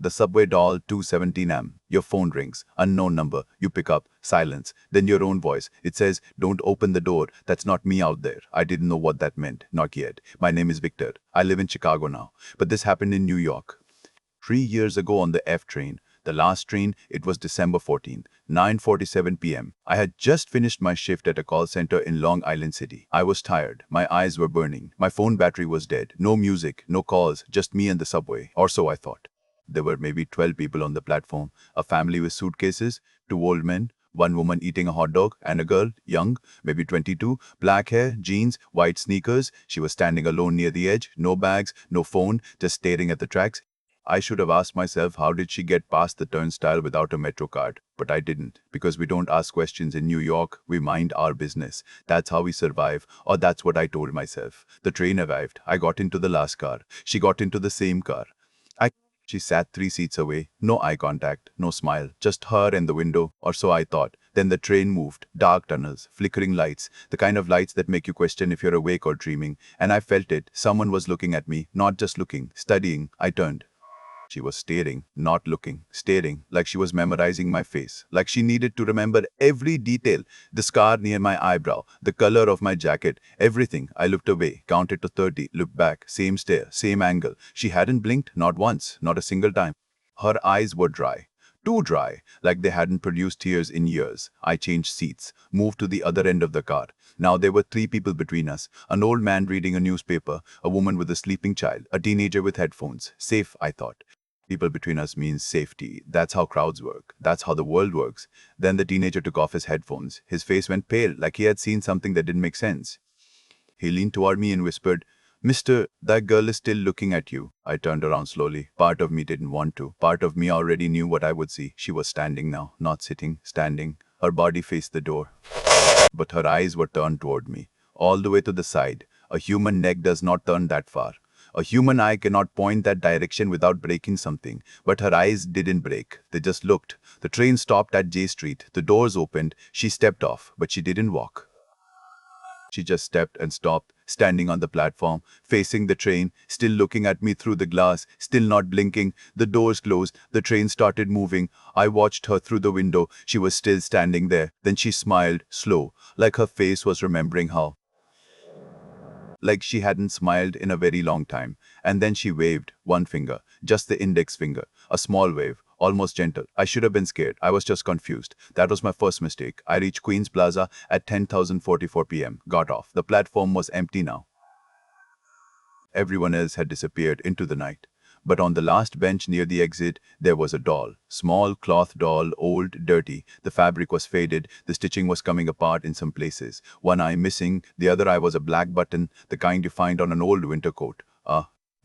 The subway doll, 2:17 am. Your phone rings. Unknown number. You pick up. Silence. Then your own voice. It says, "Don't open the door. That's not me out there." I didn't know what that meant. Not yet. My name is Victor. I live in Chicago now. But this happened in New York. 3 years ago on the F train. The last train, it was December 14th, 9:47 p.m. I had just finished my shift at a call center in Long Island City. I was tired. My eyes were burning. My phone battery was dead. No music, no calls, just me and the subway. Or so I thought. There were maybe 12 people on the platform, a family with suitcases, two old men, one woman eating a hot dog, and a girl, young, maybe 22, black hair, jeans, white sneakers. She was standing alone near the edge, no bags, no phone, just staring at the tracks. I should have asked myself, how did she get past the turnstile without a Metro card? But I didn't, because we don't ask questions in New York, we mind our business. That's how we survive, or that's what I told myself. The train arrived. I got into the last car. She got into the same car. I She sat 3 seats away, no eye contact, no smile, just her and the window, or so I thought. Then the train moved, dark tunnels, flickering lights, the kind of lights that make you question if you're awake or dreaming. And I felt it. Someone was looking at me, not just looking, studying. I turned. She was staring, not looking, staring, like she was memorizing my face, like she needed to remember every detail, the scar near my eyebrow, the color of my jacket, everything. I looked away, counted to 30, looked back, same stare, same angle. She hadn't blinked, not once, not a single time. Her eyes were dry. Too dry, like they hadn't produced tears in years. I changed seats, moved to the other end of the car. Now there were 3 people between us. An old man reading a newspaper, a woman with a sleeping child, a teenager with headphones. Safe, I thought. People between us means safety. That's how crowds work. That's how the world works. Then the teenager took off his headphones. His face went pale, like he had seen something that didn't make sense. He leaned toward me and whispered, "Mister, that girl is still looking at you." I turned around slowly. Part of me didn't want to. Part of me already knew what I would see. She was standing now, not sitting, standing. Her body faced the door. But her eyes were turned toward me, all the way to the side. A human neck does not turn that far. A human eye cannot point that direction without breaking something. But her eyes didn't break. They just looked. The train stopped at J Street. The doors opened. She stepped off, but she didn't walk. She just stepped and stopped, standing on the platform, facing the train, still looking at me through the glass, still not blinking. The doors closed. The train started moving. I watched her through the window. She was still standing there. Then she smiled, slow, like her face was remembering how. Like she hadn't smiled in a very long time. And then she waved, one finger, just the index finger, a small wave, almost gentle. I should have been scared. I was just confused. That was my first mistake. I reached Queens Plaza at 10:44 p.m., got off. The platform was empty now. Everyone else had disappeared into the night. But on the last bench near the exit, there was a doll. Small cloth doll, old, dirty. The fabric was faded. The stitching was coming apart in some places. One eye missing. The other eye was a black button, the kind you find on an old winter coat.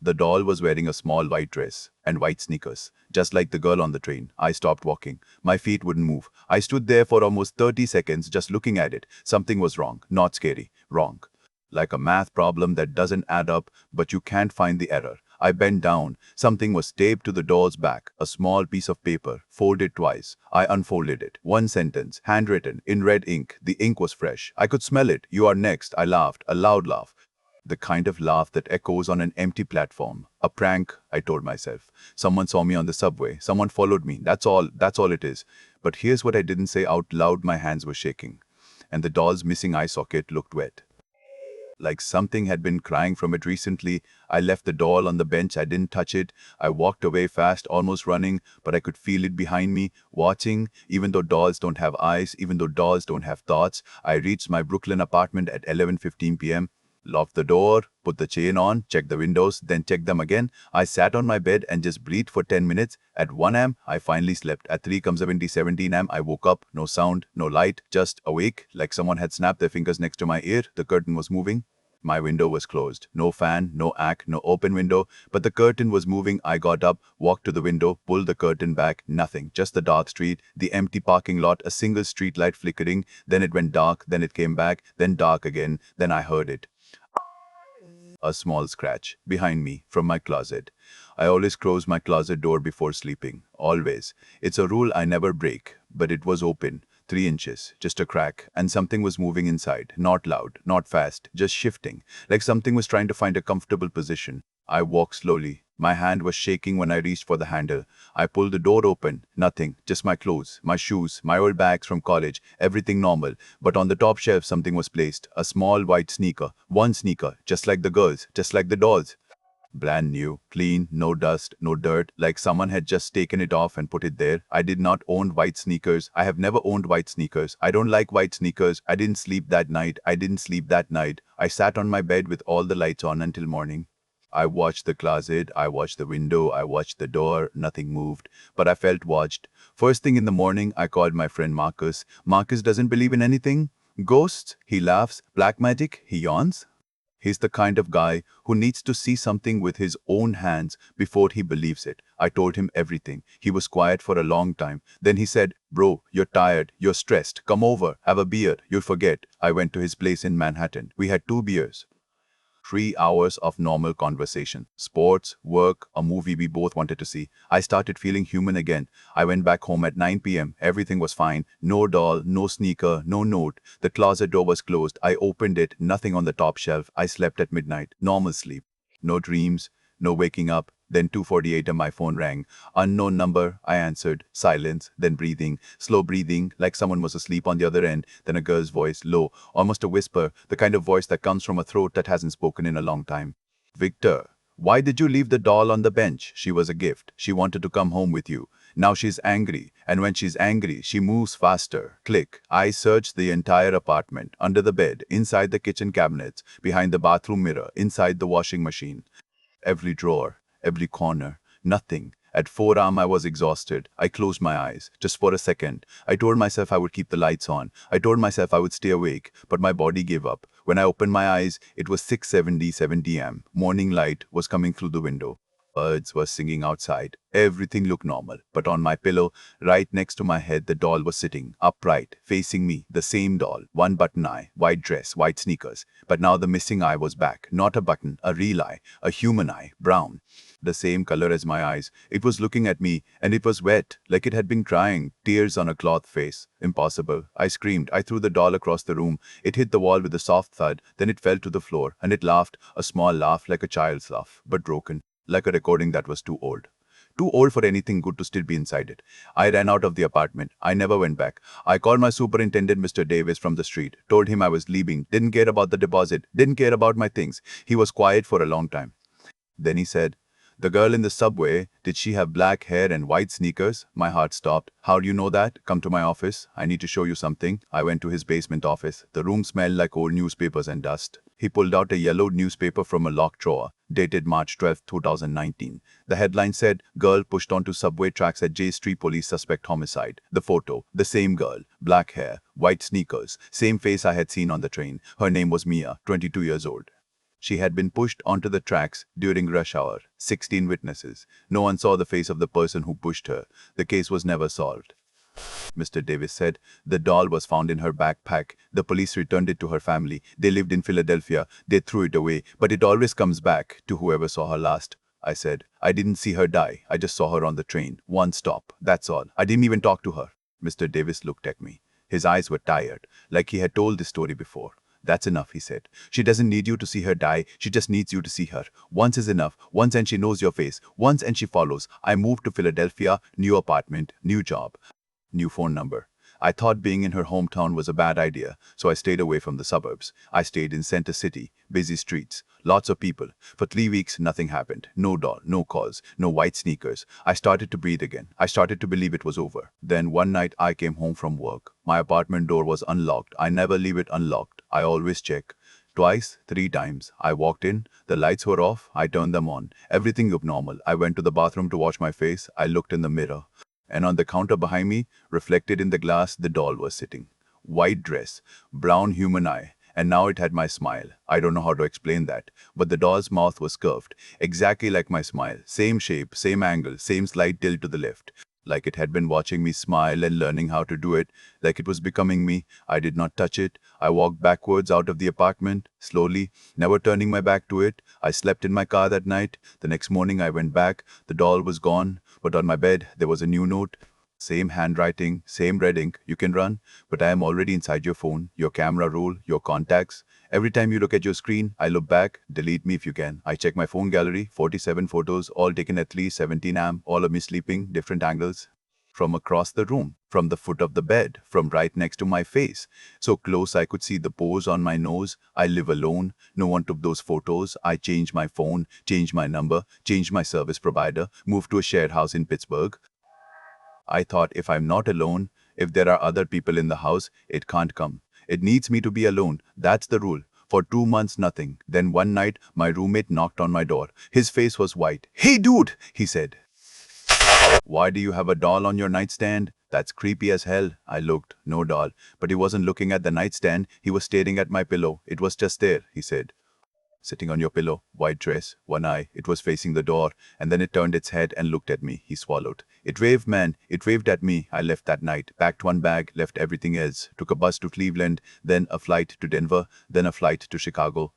The doll was wearing a small white dress and white sneakers, just like the girl on the train. I stopped walking. My feet wouldn't move. I stood there for almost 30 seconds just looking at it. Something was wrong. Not scary. Wrong. Like a math problem that doesn't add up, but you can't find the error. I bent down. Something was taped to the doll's back. A small piece of paper, folded twice. I unfolded it. One sentence, handwritten, in red ink. The ink was fresh. I could smell it. "You are next." I laughed, a loud laugh. The kind of laugh that echoes on an empty platform. A prank, I told myself. Someone saw me on the subway. Someone followed me. That's all it is. But here's what I didn't say out loud. My hands were shaking. And the doll's missing eye socket looked wet. Like something had been crying from it recently. I left the doll on the bench. I didn't touch it. I walked away fast, almost running, but I could feel it behind me, watching. Even though dolls don't have eyes, even though dolls don't have thoughts, I reached my Brooklyn apartment at 11:15 p.m., locked the door, put the chain on, checked the windows, then checked them again. I sat on my bed and just breathed for 10 minutes. At 1 a.m., I finally slept. At 3:17 a.m., I woke up. No sound, no light, just awake, like someone had snapped their fingers next to my ear. The curtain was moving. My window was closed. No fan, no ack, no open window, but the curtain was moving. I got up, walked to the window, pulled the curtain back. Nothing, just the dark street, the empty parking lot, a single street light flickering. Then it went dark, then it came back, then dark again. Then I heard it. A small scratch behind me from my closet. I always close my closet door before sleeping. Always. It's a rule I never break, but it was open. 3 inches, just a crack, and something was moving inside. Not loud, not fast, just shifting, like something was trying to find a comfortable position. I walked slowly, My hand was shaking when I reached for the handle. I pulled the door open. Nothing. Just my clothes, my shoes, my old bags from college. Everything normal. But on the top shelf, something was placed. A small white sneaker. One sneaker. Just like the girls. Just like the dolls. Brand new, clean, no dust, no dirt, like someone had just taken it off and put it there. I did not own white sneakers. I have never owned white sneakers. I don't like white sneakers. I didn't sleep that night. I didn't sleep that night. I sat on my bed with all the lights on until morning. I watched the closet, I watched the window, I watched the door, nothing moved, but I felt watched. First thing in the morning, I called my friend Marcus. Marcus doesn't believe in anything. Ghosts? He laughs. Black magic? He yawns. He's the kind of guy who needs to see something with his own hands before he believes it. I told him everything. He was quiet for a long time. Then he said, "Bro, you're tired, you're stressed. Come over, have a beer, you'll forget." I went to his place in Manhattan. We had 2 beers. 3 hours of normal conversation. Sports, work, a movie we both wanted to see. I started feeling human again. I went back home at 9 p.m. Everything was fine. No doll, no sneaker, no note. The closet door was closed. I opened it. Nothing on the top shelf. I slept at midnight. Normal sleep. No dreams. No waking up. Then 2:48 and my phone rang. Unknown number. I answered. Silence. Then breathing. Slow breathing, like someone was asleep on the other end. Then a girl's voice, low, almost a whisper, the kind of voice that comes from a throat that hasn't spoken in a long time. "Victor, why did you leave the doll on the bench? She was a gift. She wanted to come home with you. Now she's angry, and when she's angry, she moves faster." Click. I searched the entire apartment, under the bed, inside the kitchen cabinets, behind the bathroom mirror, inside the washing machine. Every drawer, every corner, nothing. At 4 a.m. I was exhausted. I closed my eyes, just for a second. I told myself I would keep the lights on. I told myself I would stay awake, but my body gave up. When I opened my eyes, it was 6:77 a.m. Morning light was coming through the window. Birds were singing outside. Everything looked normal. But on my pillow, right next to my head, the doll was sitting, upright, facing me. The same doll. One button eye, white dress, white sneakers. But now the missing eye was back. Not a button, a real eye. A human eye, brown. The same color as my eyes. It was looking at me, and it was wet, like it had been crying. Tears on a cloth face. Impossible. I screamed. I threw the doll across the room. It hit the wall with a soft thud. Then it fell to the floor, and it laughed. A small laugh, like a child's laugh, but broken. Like a recording that was too old. Too old for anything good to still be inside it. I ran out of the apartment. I never went back. I called my superintendent, Mr. Davis, from the street. Told him I was leaving. Didn't care about the deposit. Didn't care about my things. He was quiet for a long time. Then he said, "The girl in the subway, did she have black hair and white sneakers?" My heart stopped. "How do you know that? Come to my office. I need to show you something." I went to his basement office. The room smelled like old newspapers and dust. He pulled out a yellowed newspaper from a locked drawer, dated March 12, 2019. The headline said, "Girl pushed onto subway tracks at J Street, police suspect homicide." The photo, the same girl, black hair, white sneakers, same face I had seen on the train. Her name was Mia, 22 years old. She had been pushed onto the tracks during rush hour. 16 witnesses. No one saw the face of the person who pushed her. The case was never solved. Mr. Davis said the doll was found in her backpack. The police returned it to her family. They lived in Philadelphia. They threw it away. But it always comes back to whoever saw her last. I said, "I didn't see her die. I just saw her on the train. One stop. That's all. I didn't even talk to her." Mr. Davis looked at me. His eyes were tired, like he had told this story before. "That's enough," he said. "She doesn't need you to see her die. She just needs you to see her. Once is enough. Once and she knows your face. Once and she follows." I moved to Philadelphia. New apartment. New job. New phone number. I thought being in her hometown was a bad idea, so I stayed away from the suburbs. I stayed in Center City. Busy streets. Lots of people. For 3 weeks, nothing happened. No doll, no calls, no white sneakers. I started to breathe again. I started to believe it was over. Then one night I came home from work. My apartment door was unlocked. I never leave it unlocked. I always check. Twice, 3 times. I walked in. The lights were off. I turned them on. Everything looked normal. I went to the bathroom to wash my face. I looked in the mirror. And on the counter behind me, reflected in the glass, the doll was sitting. White dress, brown human eye, and now it had my smile. I don't know how to explain that, but the doll's mouth was curved, exactly like my smile. Same shape, same angle, same slight tilt to the left. Like it had been watching me smile and learning how to do it, like it was becoming me. I did not touch it. I walked backwards out of the apartment, slowly, never turning my back to it. I slept in my car that night. The next morning I went back. The doll was gone, but on my bed there was a new note. Same handwriting, same red ink, you can run, but I am already inside your phone, your camera roll, your contacts. Every time you look at your screen, I look back, delete me if you can. I check my phone gallery, 47 photos, all taken at least 17 am, all of me sleeping, different angles. From across the room, from the foot of the bed, from right next to my face. So close I could see the pores on my nose. I live alone. No one took those photos. I changed my phone, changed my number, changed my service provider, moved to a shared house in Pittsburgh. I thought if I'm not alone, if there are other people in the house, it can't come. It needs me to be alone. That's the rule. For 2 months, nothing. Then one night, my roommate knocked on my door. His face was white. "Hey, dude," he said. "Why do you have a doll on your nightstand?" "That's creepy as hell." I looked. No doll. But he wasn't looking at the nightstand. He was staring at my pillow. "It was just there," he said. "Sitting on your pillow, white dress, one eye, it was facing the door, and then it turned its head and looked at me." He swallowed. "It waved, man. It waved at me." I left that night, packed one bag, left everything else, took a bus to Cleveland, then a flight to Denver, then a flight to Chicago.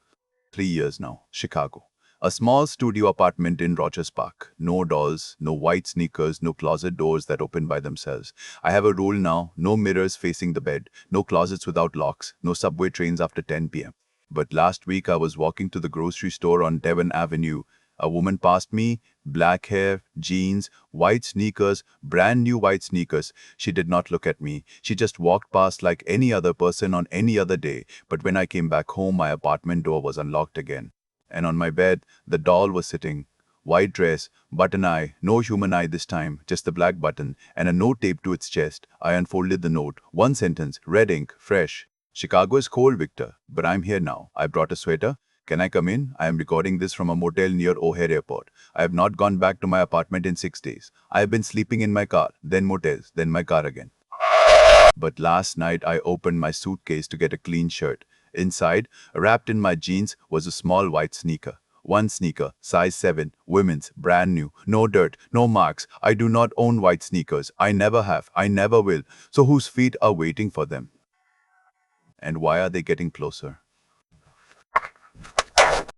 3 years now. Chicago. A small studio apartment in Rogers Park. No dolls, no white sneakers, no closet doors that open by themselves. I have a rule now: no mirrors facing the bed, no closets without locks, no subway trains after 10 p.m. But last week I was walking to the grocery store on Devon Avenue. A woman passed me, black hair, jeans, white sneakers, brand new white sneakers. She did not look at me. She just walked past like any other person on any other day. But when I came back home, my apartment door was unlocked again. And on my bed, the doll was sitting. White dress, button eye, no human eye this time, just the black button, and a note taped to its chest. I unfolded the note. One sentence, red ink, fresh. "Chicago is cold, Victor, but I'm here now. I brought a sweater. Can I come in? I am recording this from a motel near O'Hare Airport. I have not gone back to my apartment in 6 days. I have been sleeping in my car, then motels, then my car again." But last night I opened my suitcase to get a clean shirt. Inside, wrapped in my jeans, was a small white sneaker. One sneaker, size 7, women's, brand new, no dirt, no marks. I do not own white sneakers. I never have. I never will. So whose feet are waiting for them? And why are they getting closer?